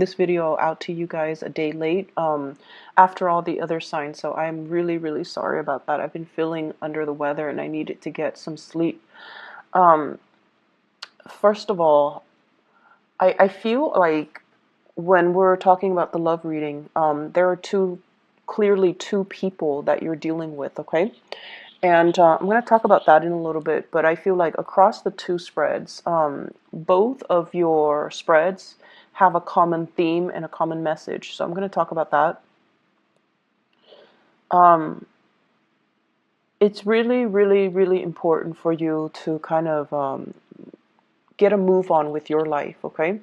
this video out to you guys a day late after all the other signs. So I'm really, really sorry about that. I've been feeling under the weather and I needed to get some sleep. Um, First of all, I feel like when we're talking about the love reading, there are clearly two people that you're dealing with, okay? And I'm going to talk about that in a little bit, but I feel like across the two spreads, both of your spreads have a common theme and a common message. So I'm going to talk about that. Um, it's really, really, really important for you to kind of get a move on with your life, okay?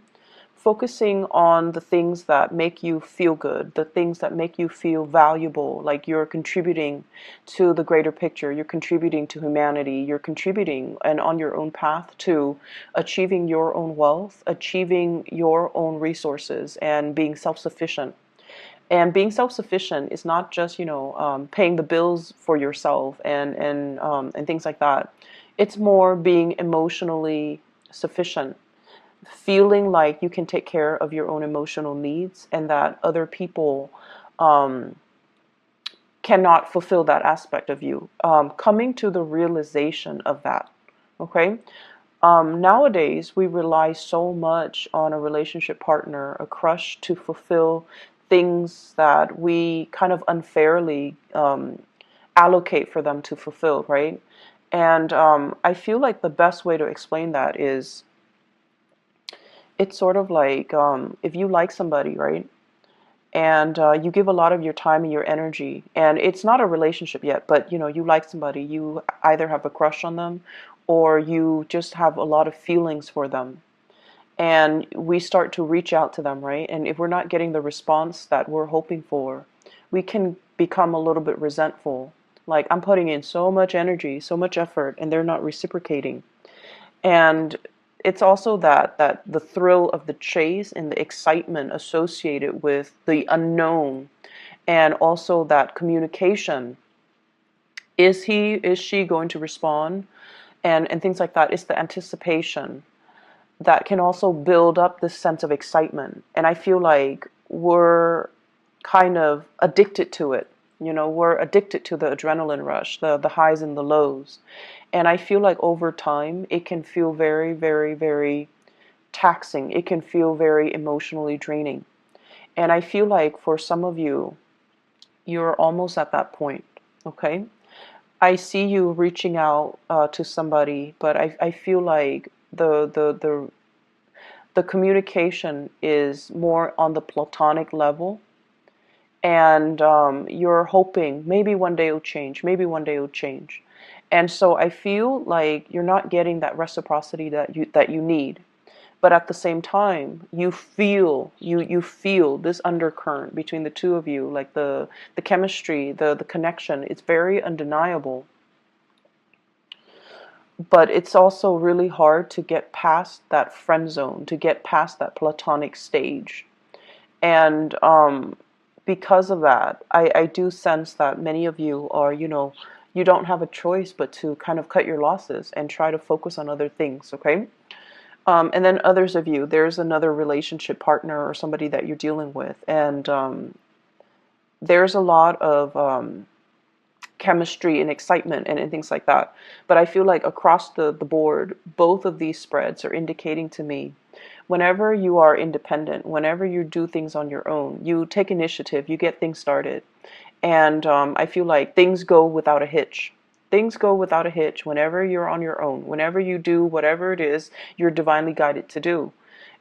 Focusing on the things that make you feel good, the things that make you feel valuable, like you're contributing to the greater picture, you're contributing to humanity, you're contributing and on your own path to achieving your own wealth, achieving your own resources, and being self-sufficient. And being self-sufficient is not just, paying the bills for yourself and things like that. It's more being emotionally sufficient, feeling like you can take care of your own emotional needs and that other people um, cannot fulfill that aspect of you. Coming to the realization of that, okay? Nowadays, we rely so much on a relationship partner, a crush, to fulfill things that we kind of unfairly allocate for them to fulfill, right? And I feel like the best way to explain that is it's sort of like if you like somebody, right? And you give a lot of your time and your energy, and it's not a relationship yet, but you like somebody, you either have a crush on them or you just have a lot of feelings for them. And we start to reach out to them, right? And if we're not getting the response that we're hoping for, we can become a little bit resentful. Like, I'm putting in so much energy, so much effort, and they're not reciprocating. And it's also that the thrill of the chase and the excitement associated with the unknown, and also that communication. Is she going to respond? And things like that. It's the anticipation that can also build up this sense of excitement. And I feel like we're kind of addicted to it. We're addicted to the adrenaline rush, the highs and the lows. And I feel like over time, it can feel very, very, very taxing. It can feel very emotionally draining. And I feel like for some of you, you're almost at that point, okay? I see you reaching out to somebody, but I feel like the communication is more on the platonic level, and you're hoping maybe one day it'll change, maybe one day it'll change. And so I feel like you're not getting that reciprocity that you need. But at the same time, you feel this undercurrent between the two of you, like the chemistry, the connection. It's very undeniable. But it's also really hard to get past that friend zone, to get past that platonic stage. And because of that, I do sense that many of you are, you don't have a choice but to kind of cut your losses and try to focus on other things, okay? And then others of you, there's another relationship partner or somebody that you're dealing with, and there's a lot of chemistry and excitement and things like that. But I feel like across the board, both of these spreads are indicating to me whenever you are independent, whenever you do things on your own, you take initiative, you get things started. And I feel like things go without a hitch. Things go without a hitch whenever you're on your own, whenever you do whatever it is you're divinely guided to do.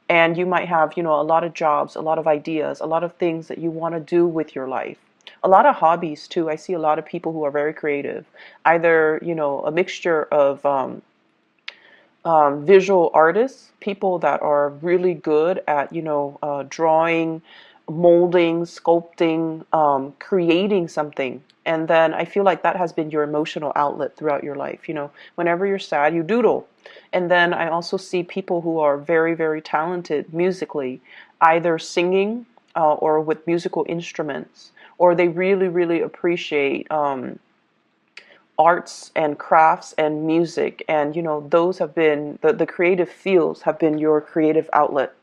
And you might have, a lot of jobs, a lot of ideas, a lot of things that you want to do with your life. A lot of hobbies too. I see a lot of people who are very creative, either, a mixture of visual artists, people that are really good at, drawing, molding, sculpting, creating something. And then I feel like that has been your emotional outlet throughout your life. Whenever you're sad, you doodle. And then I also see people who are very, very talented musically, either singing or with musical instruments, or they really, really appreciate arts and crafts and music. And those have been the creative fields have been your creative outlet.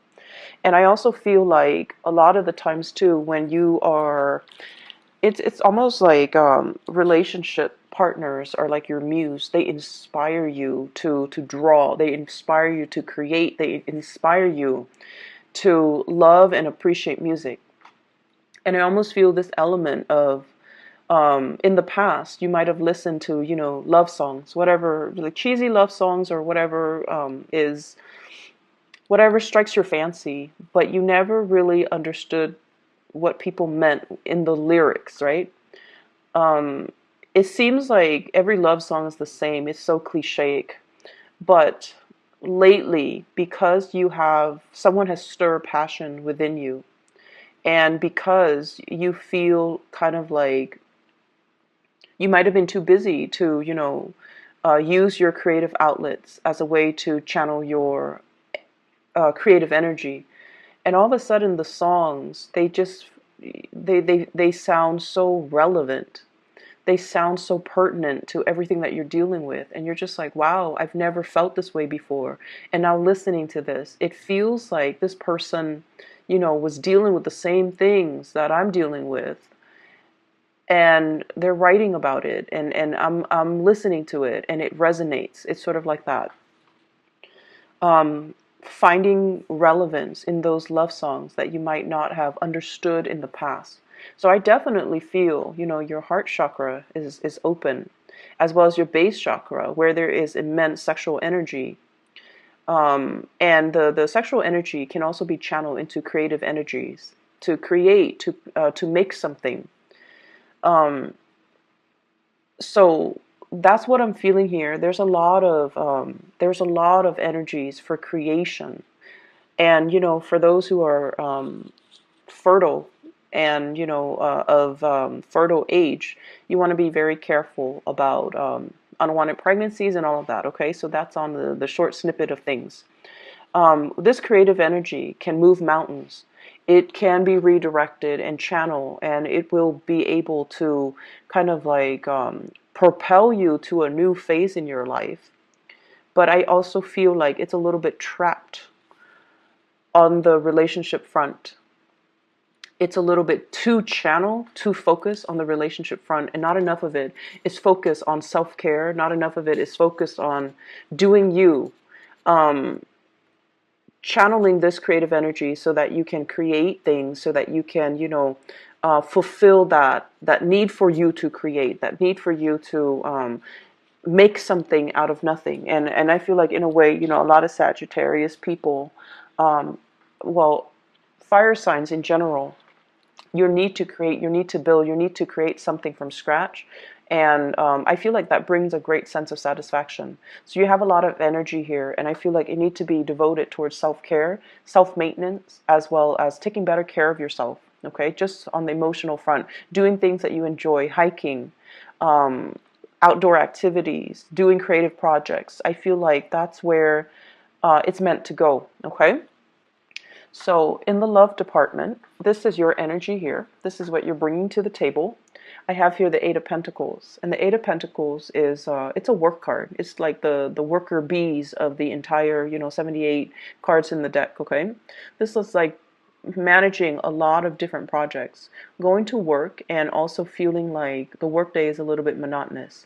And I also feel like a lot of the times too, when you are, it's almost like relationship partners are like your muse. They inspire you to draw. They inspire you to create. They inspire you to love and appreciate music. And I almost feel this element of, in the past, you might have listened to, love songs, whatever, like cheesy love songs or whatever is whatever strikes your fancy, but you never really understood what people meant in the lyrics, right? Um, it seems like every love song is the same. It's so clichéic, but lately, because you have someone has stirred passion within you, and because you feel kind of like you might have been too busy to, use your creative outlets as a way to channel your creative energy. And all of a sudden, the songs, they sound so relevant. They sound so pertinent to everything that you're dealing with. And you're just like, wow, I've never felt this way before. And now listening to this, it feels like this person, was dealing with the same things that I'm dealing with, and they're writing about it, and I'm listening to it, and it resonates. It's sort of like that. Finding relevance in those love songs that you might not have understood in the past. So I definitely feel, your heart chakra is open, as well as your base chakra, where there is immense sexual energy. And the sexual energy can also be channeled into creative energies, to create, to make something. So that's what I'm feeling here. There's a lot of energies for creation, and for those who are fertile and of fertile age, you want to be very careful about unwanted pregnancies and all of that. Okay, so that's on the short snippet of things. This creative energy can move mountains. It can be redirected and channeled, and it will be able to kind of like propel you to a new phase in your life. But I also feel like it's a little bit trapped on the relationship front. It's a little bit too channel, too focused on the relationship front, and not enough of it is focused on self-care. Not enough of it is focused on doing you. Channeling this creative energy so that you can create things, so that you can, fulfill that need for you to create, that need for you to make something out of nothing. And I feel like in a way, a lot of Sagittarius people, um, well, fire signs in general, your need to create, your need to build, your need to create something from scratch. And I feel like that brings a great sense of satisfaction. So you have a lot of energy here, and I feel like it needs to be devoted towards self-care, self-maintenance, as well as taking better care of yourself. Okay, just on the emotional front, doing things that you enjoy, hiking, outdoor activities, doing creative projects. I feel like that's where it's meant to go. Okay. So in the love department, this is your energy here. This is what you're bringing to the table. I have here the Eight of Pentacles, and the Eight of Pentacles is it's a work card. It's like the worker bees of the entire 78 cards in the deck. Okay, this is like managing a lot of different projects, going to work, and also feeling like the workday is a little bit monotonous,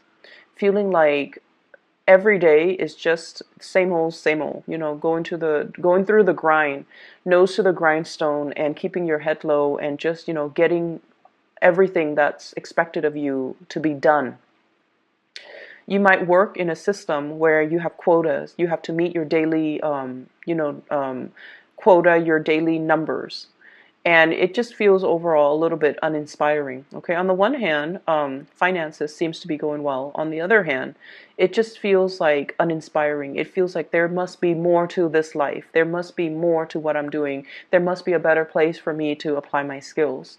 feeling like every day is just same old, going through the grind, nose to the grindstone, and keeping your head low, and just, getting everything that's expected of you to be done. You might work in a system where you have quotas. You have to meet your daily, quota, your daily numbers. And it just feels overall a little bit uninspiring. Okay, on the one hand, finances seems to be going well. On the other hand, it just feels like uninspiring. It feels like there must be more to this life. There must be more to what I'm doing. There must be a better place for me to apply my skills.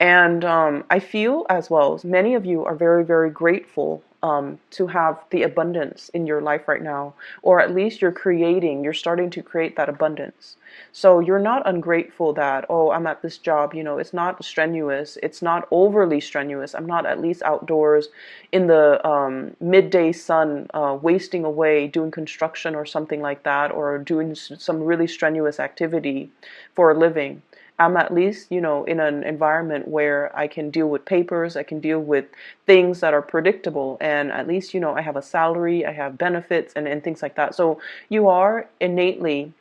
And I feel as well, many of you are very, very grateful to have the abundance in your life right now, or at least you're starting to create that abundance. So you're not ungrateful that, oh, I'm at this job, it's not strenuous, it's not overly strenuous. I'm not at least outdoors in the midday sun, wasting away doing construction or something like that, or doing some really strenuous activity for a living. I'm at least, in an environment where I can deal with papers, I can deal with things that are predictable, and at least, I have a salary, I have benefits, and things like that. So you are innately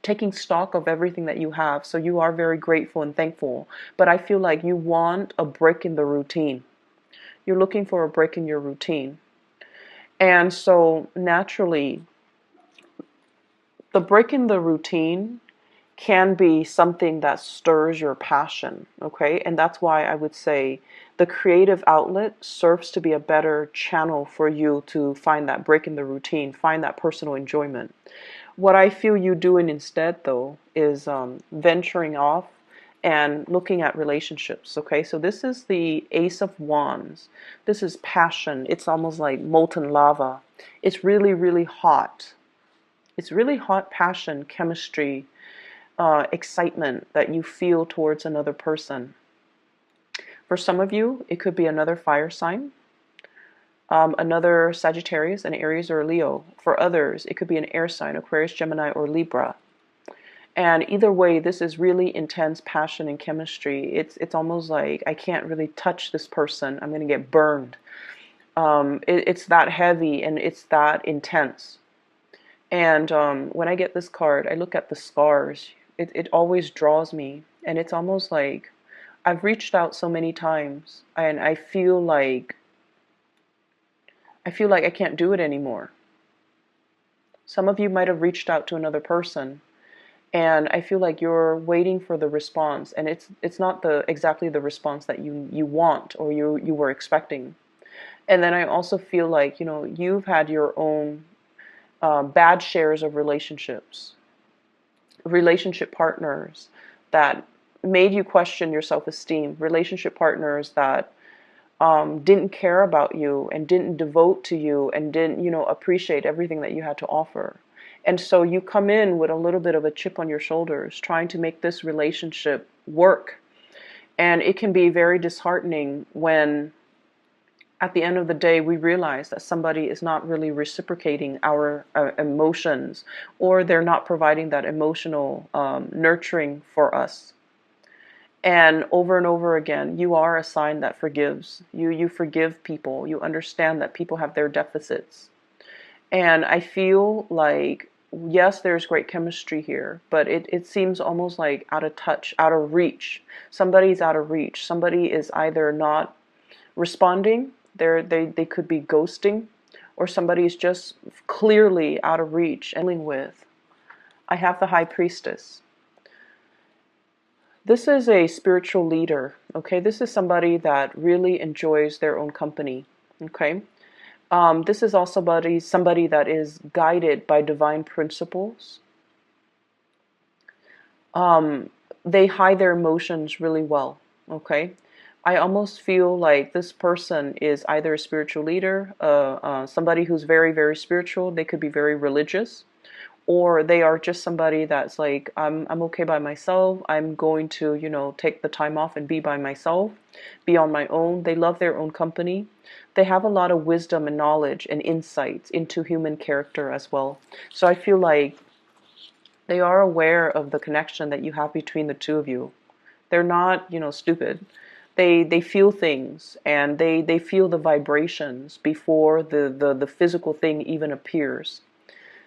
taking stock of everything that you have. So you are very grateful and thankful. But I feel like you want a break in the routine. You're looking for a break in your routine. And so naturally, the break in the routine can be something that stirs your passion, okay? And that's why I would say the creative outlet serves to be a better channel for you to find that break in the routine, find that personal enjoyment. What I feel you doing instead, though, is venturing off and looking at relationships, okay? So this is the Ace of Wands. This is passion. It's almost like molten lava. It's really, really hot. It's really hot passion, chemistry, excitement that you feel towards another person. For some of you, it could be another fire sign, another Sagittarius, an Aries, or a Leo. For others, it could be an air sign, Aquarius, Gemini, or Libra. And either way, this is really intense passion and chemistry. It's almost like I can't really touch this person. I'm going to get burned. It's that heavy and it's that intense. And when I get this card, I look at the scars. It always draws me. And it's almost like I've reached out so many times and I feel like I can't do it anymore. Some of you might have reached out to another person and I feel like you're waiting for the response, and it's not exactly the response that you want or you were expecting. And then I also feel like, you've had your own bad shares of relationship partners that made you question your self-esteem, relationship partners that didn't care about you and didn't devote to you and didn't, appreciate everything that you had to offer. And so you come in with a little bit of a chip on your shoulders, trying to make this relationship work. And it can be very disheartening when at the end of the day, we realize that somebody is not really reciprocating our emotions, or they're not providing that emotional nurturing for us. And over again, you are a sign that forgives. You forgive people. You understand that people have their deficits. And I feel like, yes, there's great chemistry here, but it seems almost like out of touch, out of reach. Somebody's out of reach. Somebody is either not responding, they could be ghosting, or somebody's just clearly out of reach and dealing with. I have the High Priestess. This is a spiritual leader, okay? This is somebody that really enjoys their own company, okay? This is also somebody that is guided by divine principles. They hide their emotions really well, okay? I almost feel like this person is either a spiritual leader, somebody who's very, very spiritual. They could be very religious, or they are just somebody that's like, I'm okay by myself. I'm going to, take the time off and be by myself, be on my own. They love their own company. They have a lot of wisdom and knowledge and insights into human character as well. So I feel like they are aware of the connection that you have between the two of you. They're not, stupid. They feel things, and they feel the vibrations before the physical thing even appears.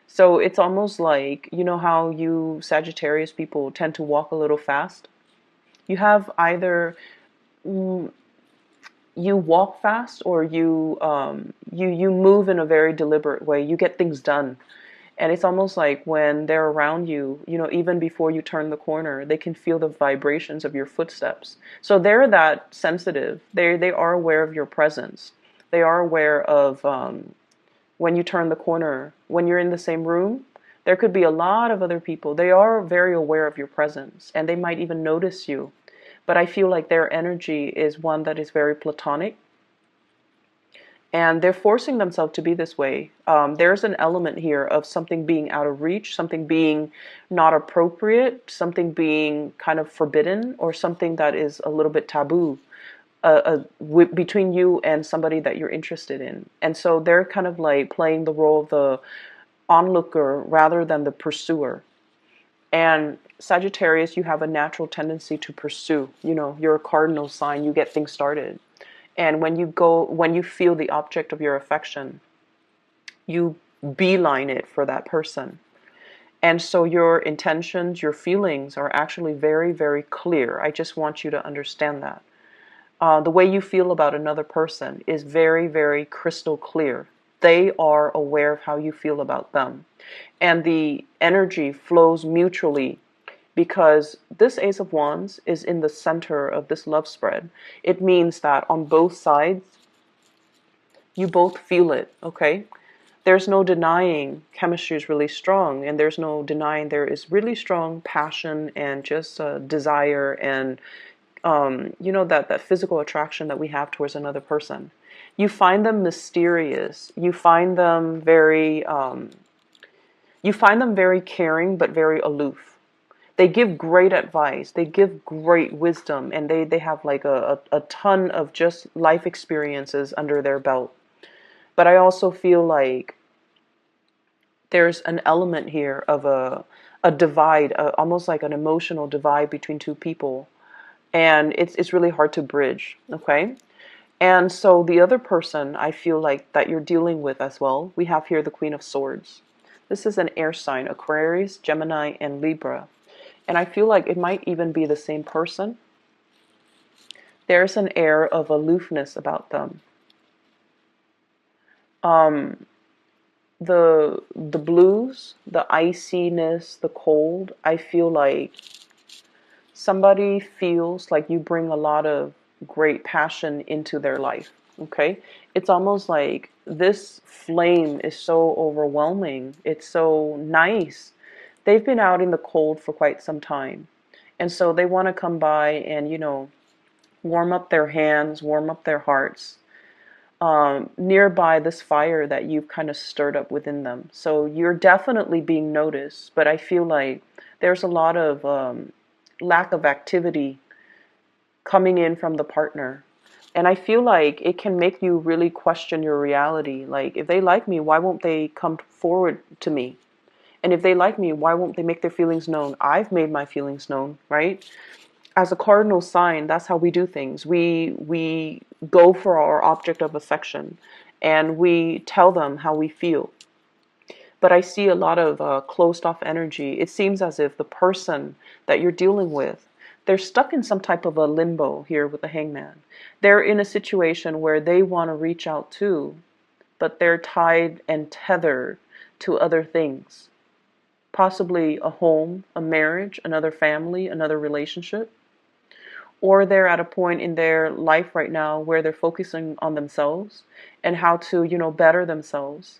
So it's almost like, how you Sagittarius people tend to walk a little fast? You have either you walk fast, or you move in a very deliberate way. You get things done. And it's almost like when they're around you, even before you turn the corner, they can feel the vibrations of your footsteps. So they're that sensitive. They are aware of your presence. They are aware of when you turn the corner, when you're in the same room, there could be a lot of other people. They are very aware of your presence, and they might even notice you. but I feel like their energy is one that is very platonic, and they're forcing themselves to be this way. There's an element here of something being out of reach, something being not appropriate, something being kind of forbidden, or something that is a little bit taboo between you and somebody that you're interested in. And so they're kind of like playing the role of the onlooker rather than the pursuer. And Sagittarius, you have a natural tendency to pursue. You know, you're a cardinal sign, you get things started. And when you feel the object of your affection, you beeline it for that person. And so your intentions, your feelings are actually very, very clear. I just want you to understand that. The way you feel about another person is very, very crystal clear. They are aware of how you feel about them. And the energy flows mutually, because this Ace of Wands is in the center of this love spread. It means that on both sides, you both feel it, okay? There's no denying chemistry is really strong, and there's no denying there is really strong passion and just desire and that physical attraction that we have towards another person. You find them mysterious. You find them very caring, but very aloof. They give great advice. They give great wisdom, and they have like a ton of just life experiences under their belt. But I also feel like there's an element here of a divide, almost like an emotional divide between two people. And it's really hard to bridge, okay? And so the other person I feel like that you're dealing with as well, we have here the Queen of Swords. This is an air sign, Aquarius, Gemini, and Libra. And I feel like it might even be the same person. There's an air of aloofness about them. The blues, the iciness, the cold, I feel like somebody feels like you bring a lot of great passion into their life, okay? It's almost like this flame is so overwhelming. It's so nice. They've been out in the cold for quite some time. And so they want to come by and, warm up their hands, warm up their hearts, nearby this fire that you've kind of stirred up within them. So you're definitely being noticed, but I feel like there's a lot of lack of activity coming in from the partner. And I feel like it can make you really question your reality. Like, if they like me, why won't they come forward to me? And if they like me, why won't they make their feelings known? I've made my feelings known, right? As a cardinal sign, that's how we do things. We go for our object of affection, and we tell them how we feel. But I see a lot of closed off energy. It seems as if the person that you're dealing with, they're stuck in some type of a limbo here with the Hangman. They're in a situation where they want to reach out too, but they're tied and tethered to other things. Possibly a home, a marriage, another family, another relationship. Or they're at a point in their life right now where they're focusing on themselves and how to, better themselves,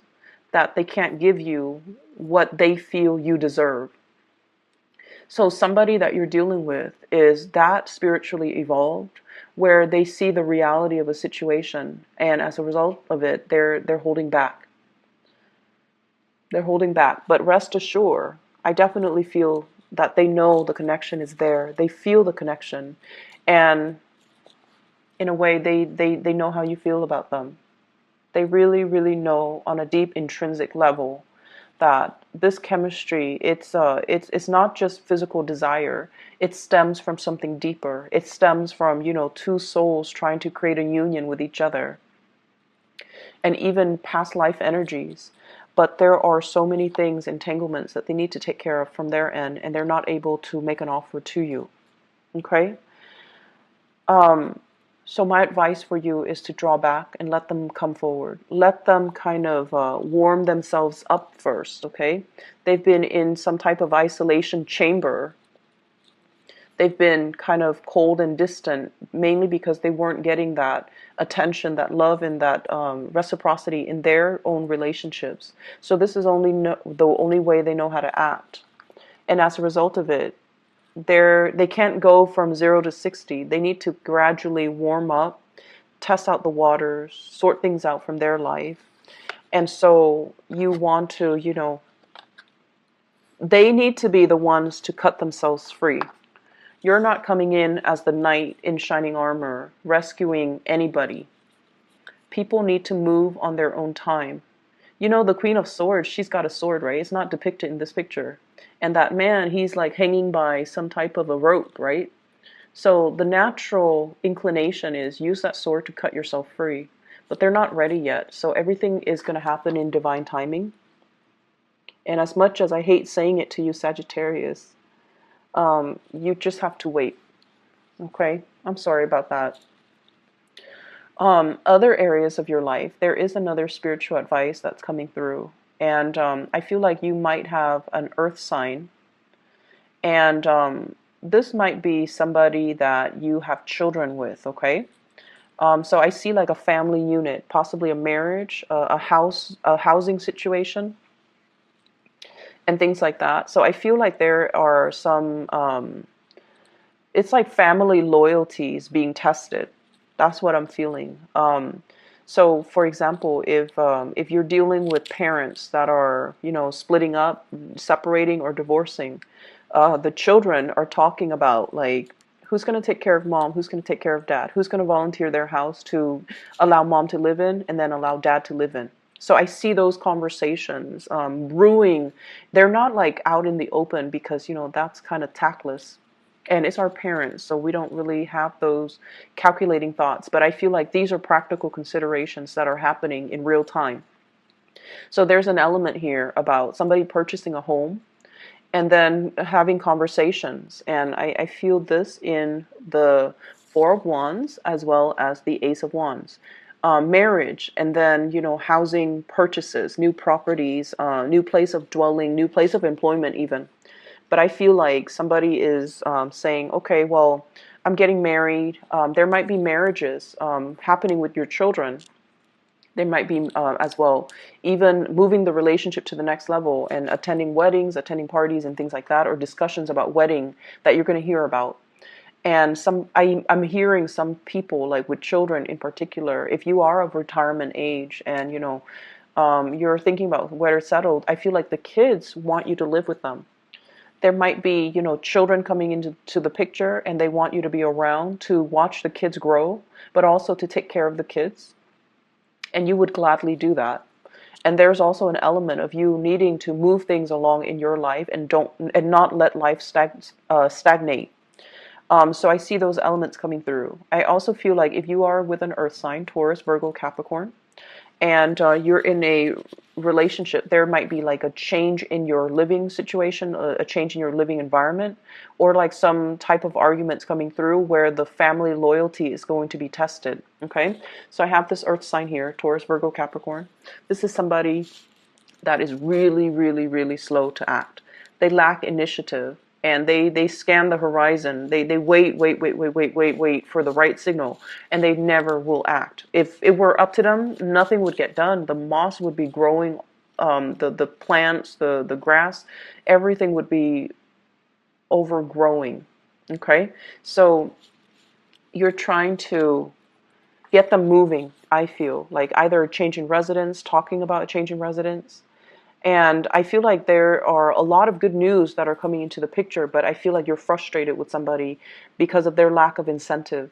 that they can't give you what they feel you deserve. So somebody that you're dealing with is that spiritually evolved, where they see the reality of a situation, and as a result of it, they're holding back. They're holding back. But rest assured, I definitely feel that they know the connection is there. They feel the connection. And in a way, they know how you feel about them. They really, really know on a deep intrinsic level that this chemistry, it's not just physical desire. It stems from something deeper. It stems from, two souls trying to create a union with each other, and even past life energies. But there are so many things, entanglements that they need to take care of from their end, and they're not able to make an offer to you. Okay? So my advice for you is to draw back and let them come forward. Let them kind of warm themselves up first, okay? They've been in some type of isolation chamber. They've been kind of cold and distant, mainly because they weren't getting that attention, that love, and that reciprocity in their own relationships. So this is the only way they know how to act. And as a result of it, they can't go from 0 to 60. They need to gradually warm up, test out the waters, sort things out from their life. And so you want to, they need to be the ones to cut themselves free. You're not coming in as the knight in shining armor, rescuing anybody. People need to move on their own time. The Queen of Swords, she's got a sword, right? It's not depicted in this picture. And that man, he's like hanging by some type of a rope, right? So the natural inclination is use that sword to cut yourself free. But they're not ready yet. So everything is going to happen in divine timing. And as much as I hate saying it to you, Sagittarius, you just have to wait. Okay? I'm sorry about that. Other areas of your life, there is another spiritual advice that's coming through. And I feel like you might have an earth sign. And this might be somebody that you have children with, okay? So I see like a family unit, possibly a marriage, a housing situation, and things like that. So I feel like there are some, it's like family loyalties being tested. That's what I'm feeling. So, for example, if you're dealing with parents that are, splitting up, separating, or divorcing, the children are talking about like who's going to take care of mom, who's going to take care of dad, who's going to volunteer their house to allow mom to live in, and then allow dad to live in. So I see those conversations brewing. They're not like out in the open because that's kind of tactless. And it's our parents, so we don't really have those calculating thoughts. But I feel like these are practical considerations that are happening in real time. So there's an element here about somebody purchasing a home and then having conversations. And I feel this in the Four of Wands as well as the Ace of Wands. Marriage, and then, housing purchases, new properties, new place of dwelling, new place of employment even. But I feel like somebody is saying, okay, well, I'm getting married. There might be marriages happening with your children. There might be as well, even moving the relationship to the next level and attending weddings, attending parties and things like that, or discussions about wedding that you're going to hear about. And I'm hearing some people, like with children in particular, if you are of retirement age and, you're thinking about where it's settled, I feel like the kids want you to live with them. There might be, children coming into the picture and they want you to be around to watch the kids grow, but also to take care of the kids. And you would gladly do that. And there's also an element of you needing to move things along in your life and not let life stagnate. So I see those elements coming through. I also feel like if you are with an earth sign, Taurus, Virgo, Capricorn, and you're in a relationship, there might be like a change in your living situation, a change in your living environment, or like some type of arguments coming through where the family loyalty is going to be tested. Okay, so I have this earth sign here, Taurus, Virgo, Capricorn. This is somebody that is really, really, really slow to act. They lack initiative. And they scan the horizon. They wait for the right signal, and they never will act. If it were up to them, nothing would get done. The moss would be growing, the plants, the grass, everything would be overgrowing. Okay, so you're trying to get them moving. I feel like either changing residence, talking about a change in residence. And I feel like there are a lot of good news that are coming into the picture, but I feel like you're frustrated with somebody because of their lack of incentive.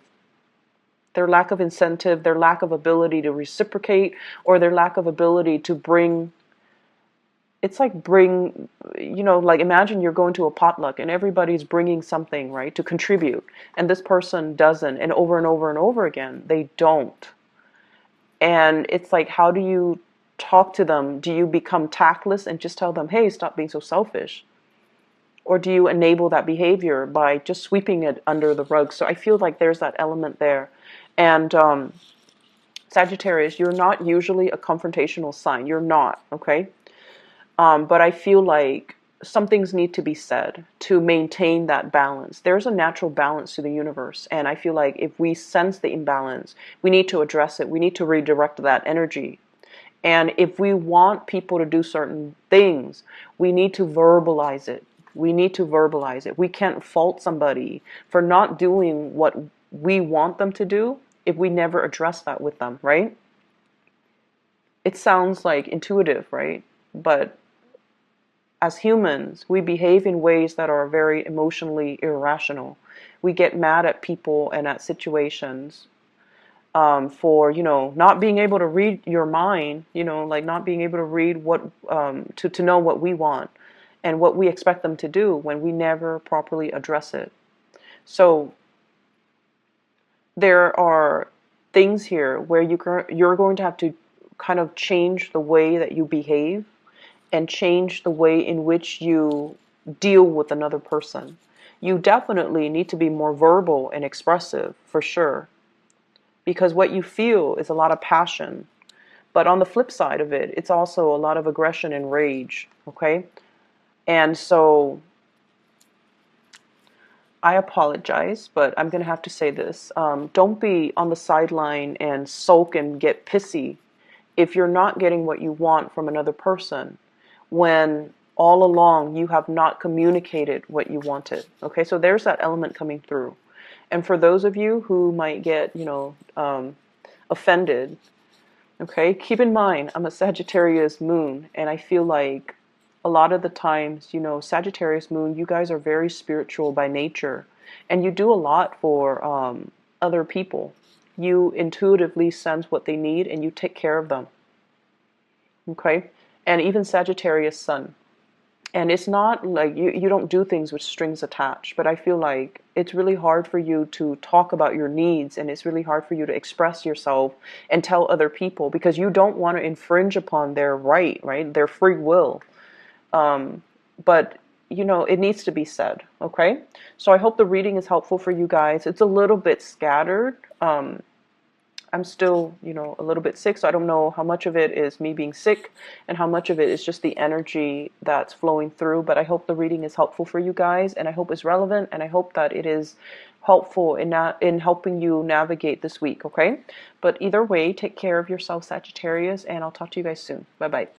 Their lack of incentive, their lack of ability to reciprocate, or their lack of ability to bring, like imagine you're going to a potluck and everybody's bringing something, right, to contribute. And this person doesn't, and over and over again, they don't. And it's like, how do you talk to them? Do you become tactless and just tell them, hey, stop being so selfish? Or do you enable that behavior by just sweeping it under the rug? So I feel like there's that element there. And Sagittarius, you're not usually a confrontational sign. You're not, okay? But I feel like some things need to be said to maintain that balance. There's a natural balance to the universe. And I feel like if we sense the imbalance, we need to address it. We need to redirect that energy. And if we want people to do certain things, we need to verbalize it. We need to verbalize it. We can't fault somebody for not doing what we want them to do if we never address that with them, right? It sounds like intuitive, right? But as humans, we behave in ways that are very emotionally irrational. We get mad at people and at situations for, not being able to read your mind, like not being able to read to know what we want and what we expect them to do when we never properly address it. So there are things here where you're going to have to kind of change the way that you behave and change the way in which you deal with another person. You definitely need to be more verbal and expressive, for sure, because what you feel is a lot of passion. But on the flip side of it, it's also a lot of aggression and rage, okay? And so I apologize, but I'm going to have to say this. Don't be on the sideline and sulk and get pissy if you're not getting what you want from another person when all along you have not communicated what you wanted. Okay, so there's that element coming through. And for those of you who might get, offended, okay, keep in mind, I'm a Sagittarius moon, and I feel like a lot of the times, Sagittarius moon, you guys are very spiritual by nature, and you do a lot for other people. You intuitively sense what they need, and you take care of them, okay? And even Sagittarius sun. And it's not like you don't do things with strings attached, but I feel like it's really hard for you to talk about your needs, and it's really hard for you to express yourself and tell other people because you don't want to infringe upon their right? Their free will. But, it needs to be said, okay? So I hope the reading is helpful for you guys. It's a little bit scattered. I'm still, a little bit sick, so I don't know how much of it is me being sick and how much of it is just the energy that's flowing through, but I hope the reading is helpful for you guys, and I hope it's relevant, and I hope that it is helpful in helping you navigate this week, okay? But either way, take care of yourself, Sagittarius, and I'll talk to you guys soon. Bye-bye.